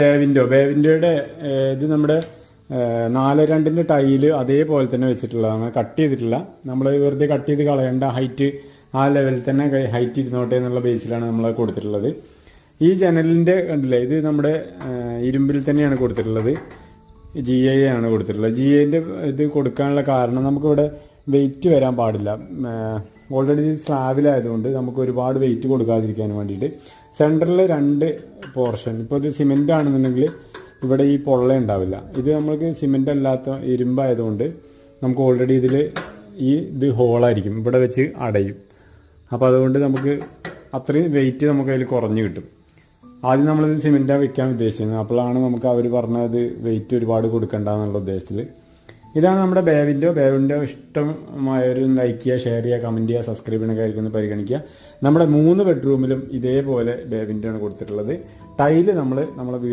ബേവിൻഡോയുടെ ഇത് നമ്മുടെ 4.2 ടൈല് അതേപോലെ തന്നെ വെച്ചിട്ടുള്ളതാണ്. കട്ട് ചെയ്തിട്ടില്ല. നമ്മൾ വെറുതെ കട്ട് ചെയ്ത് കളയേണ്ട, ഹൈറ്റ് ആ ലെവലിൽ തന്നെ ഹൈറ്റ് ഇരുന്നോട്ടെ എന്നുള്ള ബേസിലാണ് നമ്മൾ കൊടുത്തിട്ടുള്ളത്. ഈ ജനലിൻ്റെ കണ്ടില്ലേ, ഇത് നമ്മുടെ ഇരുമ്പിൽ തന്നെയാണ് കൊടുത്തിട്ടുള്ളത്. GI ആണ് കൊടുത്തിട്ടുള്ളത്. GIൻ്റെ ഇത് കൊടുക്കാനുള്ള കാരണം നമുക്കിവിടെ വെയിറ്റ് വരാൻ പാടില്ല. ഓൾറെഡി സ്ലാബിലായതുകൊണ്ട് നമുക്ക് ഒരുപാട് വെയിറ്റ് കൊടുക്കാതിരിക്കാൻ വേണ്ടിയിട്ട് സെൻറ്ററിൽ 2 പോർഷൻ. ഇപ്പോൾ ഇത് സിമെൻ്റ് ആണെന്നുണ്ടെങ്കിൽ ഇവിടെ ഈ പൊള്ള ഉണ്ടാവില്ല. ഇത് നമുക്ക് സിമെൻ്റ് അല്ലാത്ത ഇരുമ്പായതുകൊണ്ട് നമുക്ക് ഓൾറെഡി ഇത് ഹോളായിരിക്കും, ഇവിടെ വെച്ച് അടയും. അപ്പോൾ അതുകൊണ്ട് നമുക്ക് അത്രയും വെയിറ്റ് നമുക്ക് അതിൽ കുറഞ്ഞ് കിട്ടും. ആദ്യം നമ്മളിത് സിമെൻറ്റാണ് വെക്കാൻ ഉദ്ദേശിക്കുന്നത്. അപ്പോഴാണ് നമുക്ക് അവർ പറഞ്ഞത് വെയിറ്റ് ഒരുപാട് കൊടുക്കണ്ട എന്നുള്ള ഉദ്ദേശത്തിൽ. ഇതാണ് നമ്മുടെ ബേവിൻ്റെ ഇഷ്ടമായൊരു ലൈക്ക് ചെയ്യുക, ഷെയർ ചെയ്യുക, കമൻറ്റ് ചെയ്യുക, സബ്സ്ക്രൈബ് ചെയ്യണൊക്കെ ആയിരിക്കും പരിഗണിക്കുക. നമ്മുടെ 3 ബെഡ്റൂമിലും ഇതേപോലെ ബേവിൻ്റെയാണ് കൊടുത്തിട്ടുള്ളത്. ടൈല് നമ്മളെ വീട്